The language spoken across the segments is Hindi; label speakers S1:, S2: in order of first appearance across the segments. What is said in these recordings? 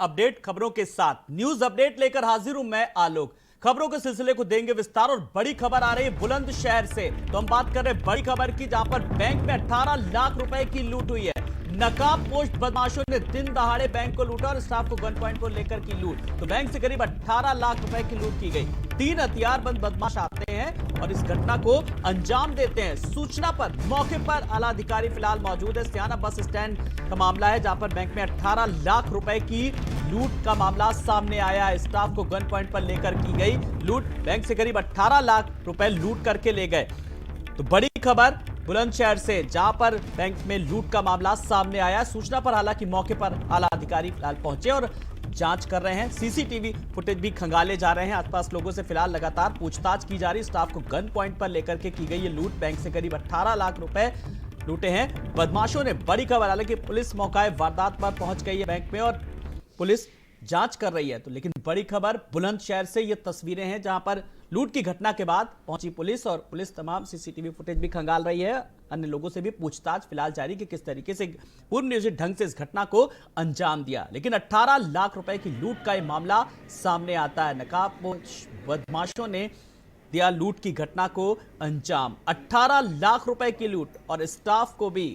S1: अपडेट खबरों के साथ। न्यूज अपडेट लेकर हाजिर हूं मैं आलोक। खबरों के सिलसिले को देंगे विस्तार और बड़ी खबर आ रही है बुलंदशहर से। तो हम बात कर रहे हैं बड़ी खबर की, जहां पर बैंक में 18 लाख रुपए की लूट हुई है। नकाबपोश बदमाशों ने दिन दहाड़े बैंक को लूटा और स्टाफ को गन पॉइंट को लेकर की लूट। तो बैंक से करीब 18 लाख रुपए की लूट की गई। 3 हथियारबंद बदमाश आते हैं और इस घटना को अंजाम देते हैं। सूचना पर मौके पर आला अधिकारी फिलहाल मौजूद है। सियाना बस स्टैंड का मामला है, जहां पर बैंक में 18 लाख रुपए की लूट का मामला सामने आया है। स्टाफ को गन पॉइंट पर लेकर की गई लूट। बैंक से करीब 18 लाख रुपए लूट करके ले गए। तो बड़ी खबर बुलंदशहर से, जहां पर बैंक में लूट का मामला सामने आया। सूचना पर हालांकि मौके पर आला अधिकारी फिलहाल पहुंचे और जांच कर रहे हैं। सीसीटीवी फुटेज भी खंगाले जा रहे हैं। आसपास लोगों से फिलहाल लगातार पूछताछ की जा रही है। स्टाफ को गन पॉइंट पर लेकर के की गई ये लूट। बैंक से करीब 18 लाख रुपए लूटे हैं बदमाशों ने। बड़ी खबर, हालांकि पुलिस मौके वारदात पर पहुंच गई है बैंक में और पुलिस जांच कर रही है। तो लेकिन बड़ी खबर बुलंदशहर से ये तस्वीरें हैं, जहां पर लूट की घटना के बाद पहुंची पुलिस और पुलिस तमाम सीसीटीवी फुटेज भी खंगाल रही है। अन्य लोगों से भी पूछताछ फिलहाल जारी कि किस तरीके से पूर्व नियोजित ढंग से इस घटना को अंजाम दिया। लेकिन 18 लाख रुपए की लूट का यह मामला सामने आता है। नकाबपोश बदमाशों ने दिया लूट की घटना को अंजाम। 18 लाख रुपए की लूट और स्टाफ को भी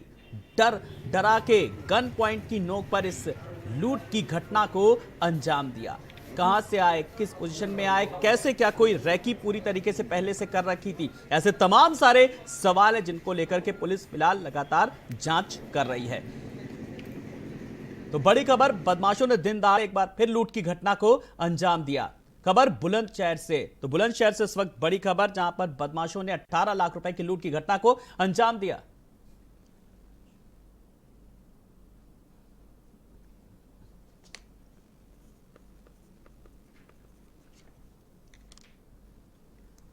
S1: डरा के गन पॉइंट की नोक पर इस लूट की घटना को अंजाम दिया। कहां से आए, किस पोजीशन में आए, कैसे, क्या कोई रैकी पूरी तरीके से पहले से कर रखी थी, ऐसे तमाम सारे सवाल हैं जिनको लेकर के पुलिस फिलहाल लगातार जांच कर रही है। तो बड़ी खबर, बदमाशों ने दिन दहाड़े एक बार फिर लूट की घटना को अंजाम दिया। खबर बुलंदशहर से। तो बुलंदशहर से इस वक्त बड़ी खबर, जहां पर बदमाशों ने 18 लाख रुपए की लूट की घटना को अंजाम दिया।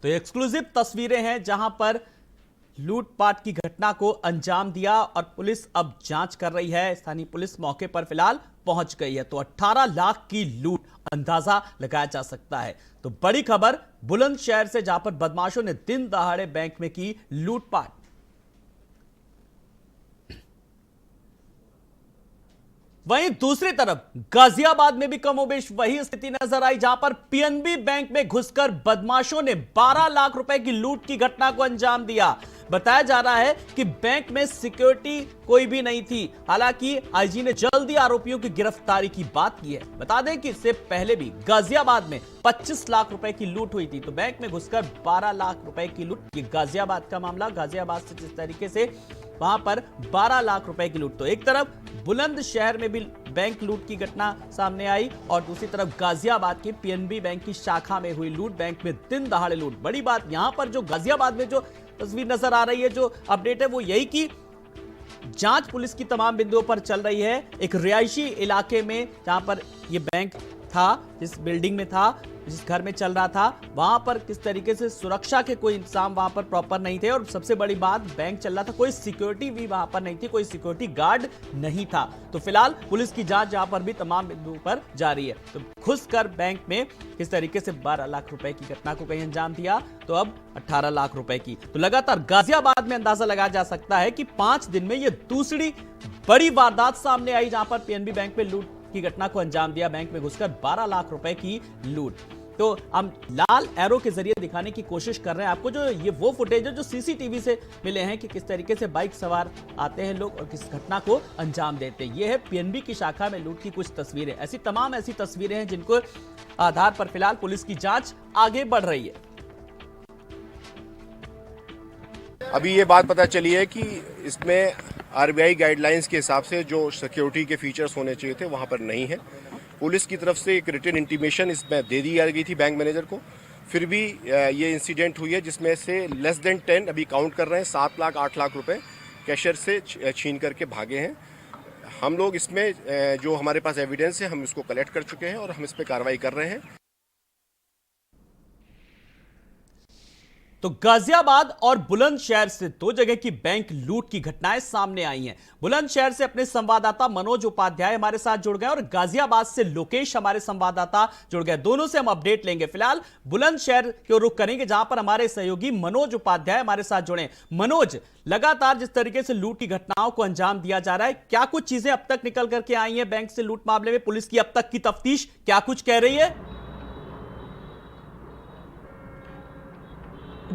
S1: तो एक्सक्लूसिव तस्वीरें हैं, जहां पर लूटपाट की घटना को अंजाम दिया और पुलिस अब जांच कर रही है। स्थानीय पुलिस मौके पर फिलहाल पहुंच गई है। तो 18 लाख की लूट, अंदाजा लगाया जा सकता है। तो बड़ी खबर बुलंदशहर से, जहां पर बदमाशों ने दिन दहाड़े बैंक में की लूटपाट। वहीं दूसरी तरफ गाजियाबाद में भी कमोबेश वही स्थिति नजर आई, जहां पर पीएनबी बैंक में घुसकर बदमाशों ने 12 लाख रुपए की लूट की घटना को अंजाम दिया। बताया जा रहा है कि बैंक में सिक्योरिटी कोई भी नहीं थी। हालांकि आईजी ने जल्दी आरोपियों की गिरफ्तारी की बात की है। बता दें कि इससे पहले भी गाजियाबाद में 25 लाख रुपए की लूट हुई थी। तो बैंक में घुसकर 12 लाख रुपए की लूट, ये गाजियाबाद का मामला। गाजियाबाद से जिस तरीके से वहां पर 12 लाख रुपए की लूट, तो एक तरफ बुलंदशहर में भी बैंक लूट की घटना सामने आई और दूसरी तरफ गाजियाबाद के पीएनबी बैंक की शाखा में हुई लूट। बैंक में दिन दहाड़े लूट। बड़ी बात यहां पर जो गाजियाबाद में जो तस्वीर नजर आ रही है, जो अपडेट है, वो यही कि जांच पुलिस की तमाम बिंदुओं पर चल रही है। एक रिहायशी इलाके में जहां पर यह बैंक था, जिस बिल्डिंग में था, जिस घर में चल रहा था, वहां पर किस तरीके से सुरक्षा के कोई इंतजाम वहां पर प्रॉपर नहीं थे। और सबसे बड़ी बात, बैंक चल रहा था, कोई सिक्योरिटी भी वहां पर नहीं थी, कोई सिक्योरिटी गार्ड नहीं था। तो फिलहाल पुलिस की जांच जहां पर भी तमाम बिंदुओं पर जारी है। तो घुसकर बैंक में किस तरीके से 12 लाख रुपए की घटना को कहीं अंजाम दिया, तो अब 18 लाख रुपए की। तो लगातार गाजियाबाद में अंदाजा लगाया जा सकता है कि 5 दिन में यह दूसरी बड़ी वारदात सामने आई, जहां पर पीएनबी बैंक में लूट की घटना को अंजाम दिया। बैंक में घुसकर 12 लाख रुपए की लूट। तो हम लाल एरो के जरिए दिखाने की कोशिश कर रहे हैं आपको, जो ये वो फुटेज है जो सीसीटीवी से मिले हैं कि किस तरीके से बाइक सवार आते हैं लोग और किस घटना को अंजाम देते हैं। ये है पीएनबी की शाखा में लूट की कुछ तस्वीरें। ऐसी तमाम ऐसी तस्वीरें हैं जिनको आधार पर फिलहाल पुलिस की जांच आगे बढ़ रही है।
S2: अभी ये बात पता चली है कि इसमें आरबीआई गाइडलाइंस के हिसाब से जो सिक्योरिटी के फीचर्स होने चाहिए थे वहां पर नहीं है। पुलिस की तरफ से एक रिटन इंटीमेशन इसमें दे दी गई थी बैंक मैनेजर को। फिर भी ये इंसिडेंट हुई है, जिसमें से लेस देन 10 अभी काउंट कर रहे हैं, 7 लाख 8 लाख रुपए कैशियर से छीन करके भागे हैं। हम लोग इसमें जो हमारे पास एविडेंस है, हम इसको कलेक्ट कर चुके हैं और हम इस पर कार्रवाई कर रहे हैं।
S1: तो गाजियाबाद और बुलंदशहर से दो जगह की बैंक लूट की घटनाएं सामने आई हैं। बुलंदशहर से अपने संवाददाता मनोज उपाध्याय हमारे साथ जुड़ गए और गाजियाबाद से लोकेश हमारे संवाददाता जुड़ गए। दोनों से हम अपडेट लेंगे। फिलहाल बुलंदशहर की ओर रुख करेंगे जहां पर हमारे सहयोगी मनोज उपाध्याय हमारे साथ जुड़े। मनोज, लगातार जिस तरीके से लूट की घटनाओं को अंजाम दिया जा रहा है, क्या कुछ चीजें अब तक निकल करके आई हैं बैंक से लूट मामले में? पुलिस की अब तक की तफ्तीश क्या कुछ कह रही है?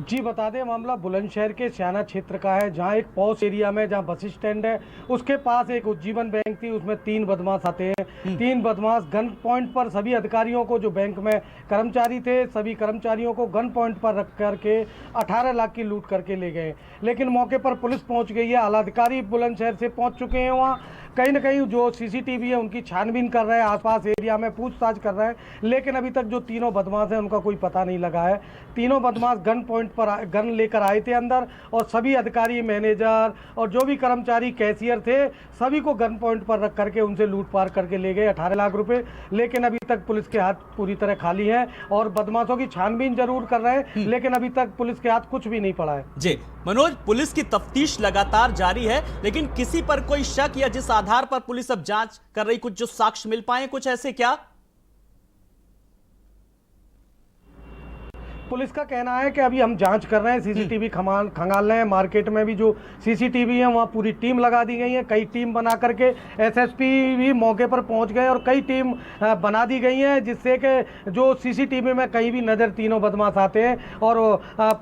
S3: जी बता दें, मामला बुलंदशहर के स्याना क्षेत्र का है, जहां एक पॉश एरिया में जहां बस स्टैंड है उसके पास एक उज्जीवन बैंक थी। उसमें 3 बदमाश आते हैं। 3 बदमाश गन पॉइंट पर सभी अधिकारियों को, जो बैंक में कर्मचारी थे, सभी कर्मचारियों को गन पॉइंट पर रख करके 18 लाख की लूट करके ले गए। लेकिन मौके पर पुलिस पहुंच गई है। आला अधिकारी बुलंदशहर से पहुंच चुके हैं। वहाँ कहीं ना कहीं जो सीसीटीवी है उनकी छानबीन कर रहे हैं, आसपास एरिया में पूछताछ कर रहे हैं। लेकिन अभी तक जो तीनों बदमाश हैं उनका कोई पता नहीं लगा है। तीनों बदमाश गन पॉइंट पर गन लेकर आए थे अंदर, और सभी अधिकारी, मैनेजर और जो भी कर्मचारी, कैशियर थे, सभी को गन पॉइंट पर रख करके उनसे लूटपाट करके ले गए 18 लाख रुपए। लेकिन अभी तक पुलिस के हाथ पूरी तरह खाली हैं और बदमाशों की छानबीन जरूर कर रहे हैं, लेकिन अभी तक पुलिस के हाथ कुछ भी नहीं पड़ा है।
S1: जी मनोज, पुलिस की तफ्तीश लगातार जारी है, लेकिन किसी पर कोई शक या जिस आधार पर पुलिस अब जांच कर रही, कुछ जो साक्ष्य मिल पाए, कुछ ऐसे क्या?
S3: पुलिस का कहना है कि अभी हम जांच कर रहे हैं, सीसीटीवी खंगाल रहे हैं। मार्केट में भी जो सीसीटीवी है वहाँ पूरी टीम लगा दी गई है। कई टीम बना करके एसएसपी भी मौके पर पहुंच गए और कई टीम बना दी गई है, जिससे कि जो सीसीटीवी में कहीं भी नज़र तीनों बदमाश आते हैं। और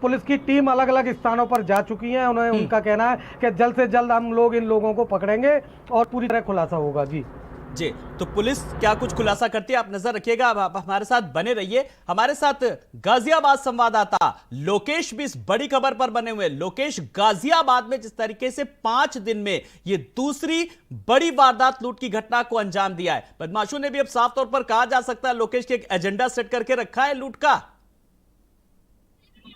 S3: पुलिस की टीम अलग अलग स्थानों पर जा चुकी है। उनका कहना है कि जल्द से जल्द हम लोग इन लोगों को पकड़ेंगे और पूरी तरह खुलासा होगा।
S1: जी, तो पुलिस क्या कुछ खुलासा करती है, आप नजर रखिएगा। आप हमारे साथ बने रहिए। हमारे साथ गाजियाबाद संवाददाता लोकेश भी इस बड़ी खबर पर बने हुए। लोकेश, गाजियाबाद में जिस तरीके से 5 दिन में ये दूसरी बड़ी वारदात लूट की घटना को अंजाम दिया है, बदमाशों ने भी अब साफ तौर पर कहा जा सकता है लोकेश के एक एजेंडा सेट करके रखा है लूट का।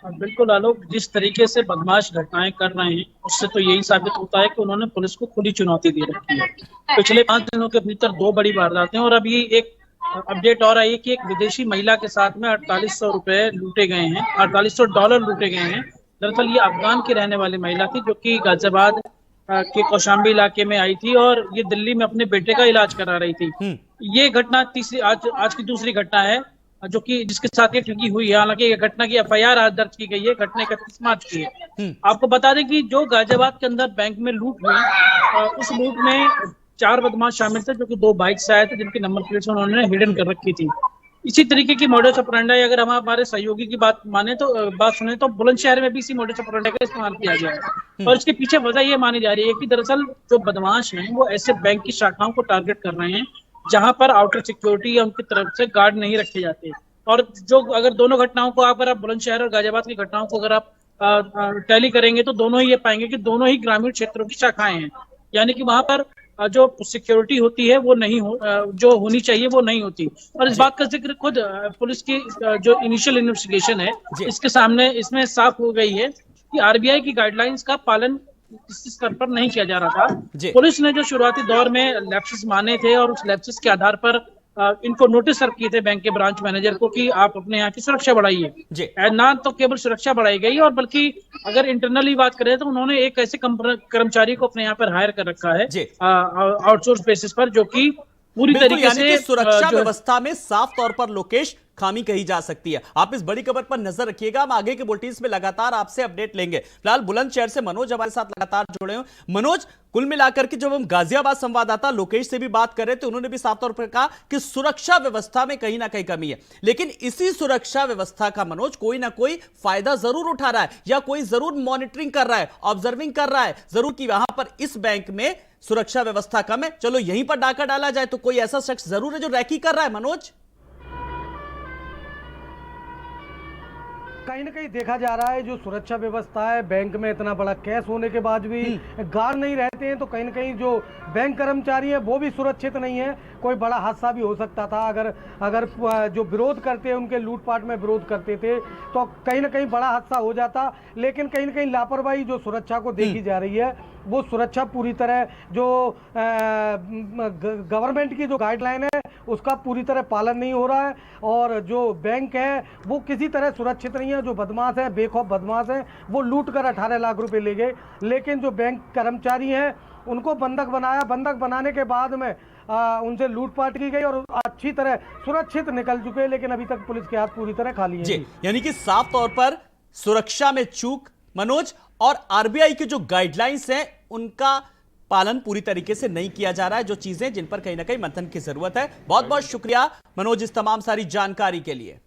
S4: बिल्कुल आलोक, जिस तरीके से बदमाश घटनाएं कर रहे हैं उससे तो यही साबित होता है कि उन्होंने पुलिस को खुली चुनौती दे रखी है। पिछले 5 दिनों के भीतर 2 बड़ी वारदातें, और अभी एक अपडेट और आई है कि एक विदेशी महिला के साथ में 4800 रुपए लूटे गए हैं, $4800 लूटे गए हैं। दरअसल ये अफगान की रहने वाली महिला थी जो कि गाजियाबाद के कौशाम्बी इलाके में आई थी और ये दिल्ली में अपने बेटे का इलाज करा रही थी। ये घटना आज की दूसरी घटना है जो कि जिसके साथ ये ठगी हुई है। हालांकि ये घटना की FIR आज दर्ज की गई है। घटना 31 मार्च की है। आपको बता दें कि जो गाजियाबाद के अंदर बैंक में लूट हुई, उस लूट में 4 बदमाश शामिल थे जो कि 2 बाइक से आए थे, जिनकी नंबर प्लेट उन्होंने हिडन कर रखी थी। इसी तरीके की मॉडस ऑपरेंडी अगर हम हमारे सहयोगी की बात सुने तो बुलंदशहर में भी इसी मॉडस ऑपरेंडी का इस्तेमाल किया गया है। और इसके पीछे वजह ये मानी जा रही है कि दरअसल जो बदमाश हैं वो ऐसे बैंक की शाखाओं को टारगेट कर रहे हैं जहां पर आउटर सिक्योरिटी या उनकी तरफ से गार्ड नहीं रखे जाते। और जो अगर दोनों घटनाओं को अगर आप बुलंदशहर और गाजियाबाद की घटनाओं को अगर आप टैली करेंगे तो दोनों ही ये पाएंगे कि दोनों ही ग्रामीण क्षेत्रों की शाखाएं हैं। यानी कि वहां पर जो सिक्योरिटी होती है वो नहीं जो होनी चाहिए वो नहीं होती। और इस बात का जिक्र खुद पुलिस की जो इनिशियल इन्वेस्टिगेशन है इसमें साफ हो गई है कि RBI की गाइडलाइंस का पालन इस स्तर पर नहीं किया जा रहा था। पुलिस ने जो शुरुआती दौर में लैप्सेस माने थे और उस लैप्सेस के आधार पर इनको नोटिस सर्व किए थे बैंक के ब्रांच मैनेजर को कि आप अपने यहाँ की सुरक्षा बढ़ाइए। ना तो केवल सुरक्षा बढ़ाई गई और बल्कि अगर इंटरनली बात करें तो उन्होंने एक ऐसे कर्मचारी को अपने यहाँ पर हायर कर रखा है आउटसोर्स बेसिस पर, जो कि पूरी तरीके से
S1: सुरक्षा व्यवस्था में साफ तौर पर लोकेश खामी कही जा सकती है। आप इस बड़ी खबर पर नजर रखिएगा। हम आगे के बुलेटिन्स में लगातार आपसे अपडेट लेंगे। फिलहाल बुलंदशहर से मनोज हमारे साथ लगातार जुड़े हैं। मनोज, कुल मिलाकर के जब हम गाजियाबाद संवाददाता लोकेश से भी बात कर रहे थे, उन्होंने भी साफ तौर पर कहा कि सुरक्षा व्यवस्था में कहीं ना कहीं कमी है। लेकिन इसी सुरक्षा व्यवस्था का मनोज कोई ना कोई फायदा जरूर उठा रहा है या कोई जरूर मॉनिटरिंग कर रहा है, ऑब्जर्विंग कर रहा है जरूर कि वहां पर इस बैंक में सुरक्षा व्यवस्था कम है, चलो यहीं पर डाका डाला जाए। तो कोई ऐसा शख्स जरूर है जो रैकी कर रहा है मनोज?
S3: कहीं ना कहीं देखा जा रहा है जो सुरक्षा व्यवस्था है, बैंक में इतना बड़ा कैश होने के बाद भी गार्ड नहीं रहते हैं, तो कहीं ना कहीं जो बैंक कर्मचारी है वो भी सुरक्षित नहीं है। कोई बड़ा हादसा भी हो सकता था। अगर जो विरोध करते हैं उनके लूटपाट में विरोध करते थे तो कहीं ना कहीं बड़ा हादसा हो जाता। लेकिन कहीं ना कहीं लापरवाही जो सुरक्षा को देखी जा रही है, वो सुरक्षा पूरी तरह जो गवर्नमेंट की जो गाइडलाइन है उसका पूरी तरह पालन नहीं हो रहा है। और जो बैंक है वो किसी तरह सुरक्षित नहीं है। जो बदमाश है, बेखौफ बदमाश है, वो लूट कर 18 लाख रुपए ले गए। लेकिन जो बैंक कर्मचारी हैं उनको बंधक बनाया। बंधक बनाने के बाद में उनसे लूटपाट की गई और अच्छी तरह सुरक्षित निकल चुके हैं। लेकिन अभी तक पुलिस के हाथ पूरी तरह खाली हैं।
S1: जी, यानी कि साफ तौर पर सुरक्षा में चूक मनोज, और आरबीआई की जो गाइडलाइंस हैं उनका पालन पूरी तरीके से नहीं किया जा रहा है, जो चीजें जिन पर कहीं ना कहीं मंथन की जरूरत है। बहुत बहुत शुक्रिया मनोज इस तमाम सारी जानकारी के लिए।